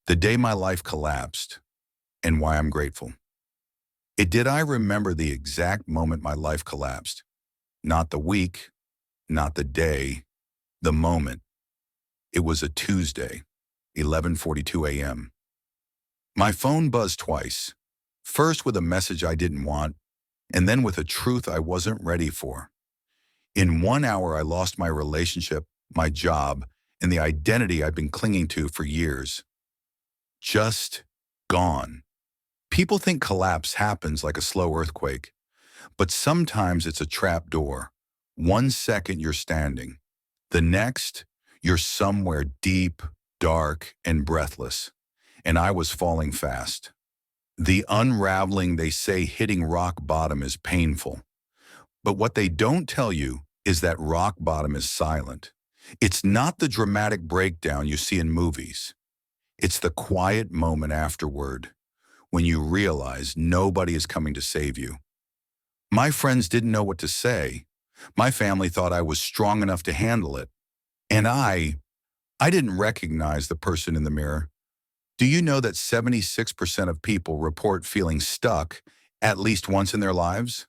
The day my life collapsed and why I'm grateful. Did I remember the exact moment my life collapsed? Not the week, not the day, the moment. It was a Tuesday, 11:42 a.m. My phone buzzed twice, first with a message I didn't want, and then with a truth I wasn't ready for. In 1 hour, I lost my relationship, my job, and the identity I've been clinging to for years. Just gone. People think collapse happens like a slow earthquake, but sometimes it's a trap door. 1 second you're standing. The next, you're somewhere deep, dark, and breathless. And I was falling fast. The unraveling, they say hitting rock bottom is painful. But what they don't tell you is that rock bottom is silent. It's not the dramatic breakdown you see in movies. It's the quiet moment afterward, when you realize nobody is coming to save you. My friends didn't know what to say. My family thought I was strong enough to handle it. And I didn't recognize the person in the mirror. Do you know that 76% of people report feeling stuck at least once in their lives?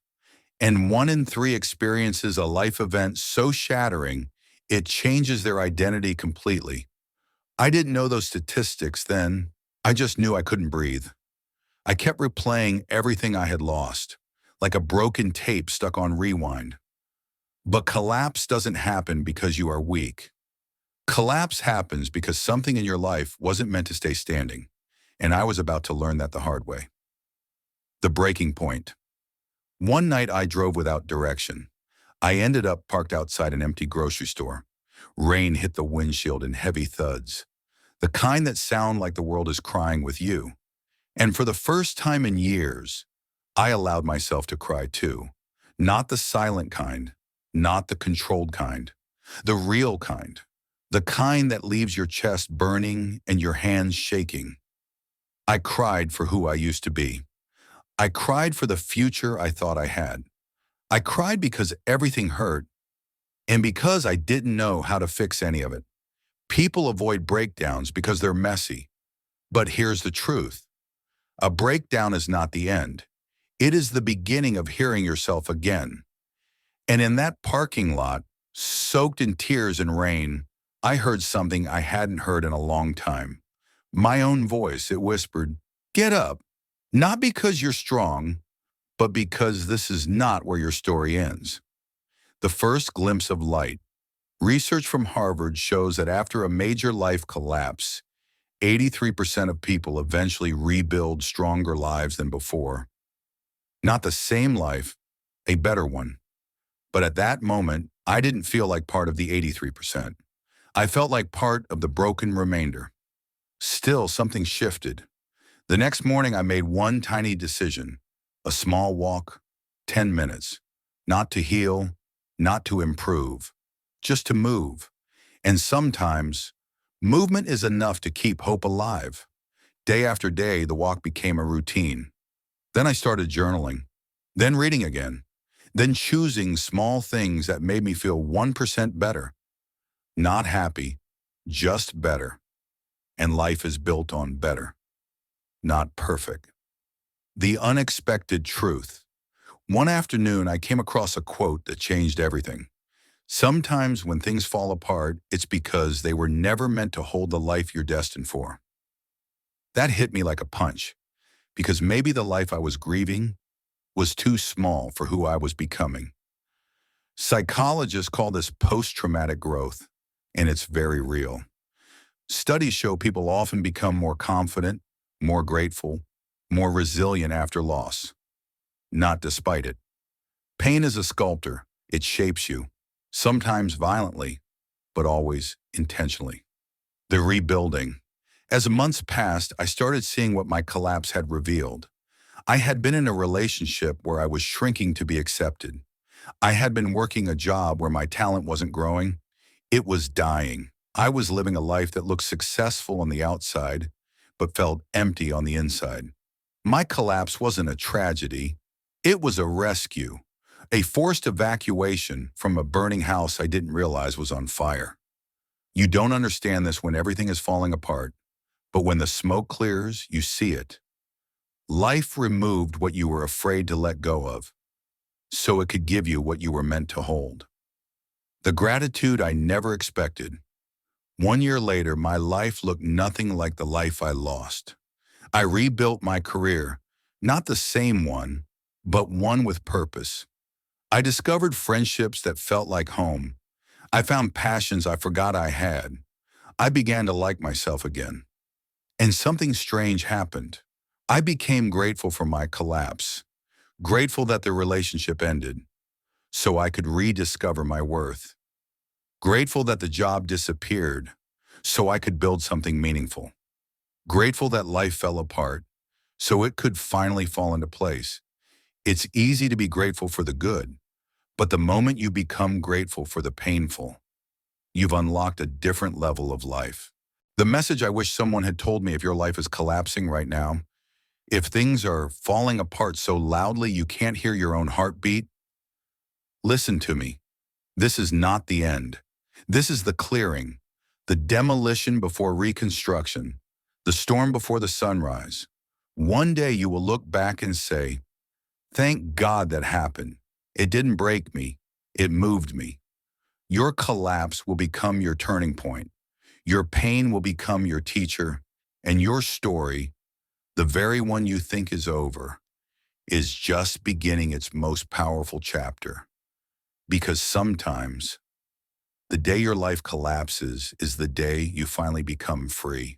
And 1 in 3 experiences a life event so shattering, it changes their identity completely. I didn't know those statistics then. I just knew I couldn't breathe. I kept replaying everything I had lost, like a broken tape stuck on rewind. But collapse doesn't happen because you are weak. Collapse happens because something in your life wasn't meant to stay standing, and I was about to learn that the hard way. The breaking point. One night I drove without direction. I ended up parked outside an empty grocery store. Rain hit the windshield in heavy thuds, the kind that sound like the world is crying with you. And for the first time in years, I allowed myself to cry too. Not the silent kind, not the controlled kind, the real kind. The kind that leaves your chest burning and your hands shaking. I cried for who I used to be. I cried for the future I thought I had. I cried because everything hurt and because I didn't know how to fix any of it. People avoid breakdowns because they're messy. But here's the truth. A breakdown is not the end. It is the beginning of hearing yourself again. And in that parking lot, soaked in tears and rain, I heard something I hadn't heard in a long time. My own voice, it whispered, "Get up." Not because you're strong, but because this is not where your story ends. The first glimpse of light. Research from Harvard shows that after a major life collapse, 83% of people eventually rebuild stronger lives than before. Not the same life, a better one. But at that moment, I didn't feel like part of the 83%. I felt like part of the broken remainder. Still, something shifted. The next morning, I made one tiny decision. A small walk, 10 minutes. Not to heal, not to improve, just to move. And sometimes, movement is enough to keep hope alive. Day after day, the walk became a routine. Then I started journaling, then reading again, then choosing small things that made me feel 1% better. Not happy, just better. And life is built on better, not perfect. The unexpected truth. One afternoon, I came across a quote that changed everything. Sometimes when things fall apart, it's because they were never meant to hold the life you're destined for. That hit me like a punch, because maybe the life I was grieving was too small for who I was becoming. Psychologists call this post-traumatic growth, and it's very real. Studies show people often become more confident, more grateful, more resilient after loss, not despite it. Pain is a sculptor. It shapes you, sometimes violently, but always intentionally. The rebuilding. As months passed, I started seeing what my collapse had revealed. I had been in a relationship where I was shrinking to be accepted. I had been working a job where my talent wasn't growing. It was dying. I was living a life that looked successful on the outside, but felt empty on the inside. My collapse wasn't a tragedy. It was a rescue, a forced evacuation from a burning house I didn't realize was on fire. You don't understand this when everything is falling apart, But when the smoke clears, you see it. Life removed what you were afraid to let go of, so it could give you what you were meant to hold. The gratitude I never expected. 1 year later, my life looked nothing like the life I lost. I rebuilt my career, not the same one, but one with purpose. I discovered friendships that felt like home. I found passions I forgot I had. I began to like myself again. And something strange happened. I became grateful for my collapse, grateful that the relationship ended, so I could rediscover my worth. Grateful that the job disappeared, so I could build something meaningful. Grateful that life fell apart, so it could finally fall into place. It's easy to be grateful for the good, but the moment you become grateful for the painful, you've unlocked a different level of life. The message I wish someone had told me: if your life is collapsing right now, if things are falling apart so loudly you can't hear your own heartbeat, listen to me. This is not the end. This is the clearing, the demolition before reconstruction, the storm before the sunrise. One day you will look back and say, thank God that happened. It didn't break me. It moved me. Your collapse will become your turning point. Your pain will become your teacher, and your story, the very one you think is over, is just beginning its most powerful chapter. Because sometimes, the day your life collapses is the day you finally become free.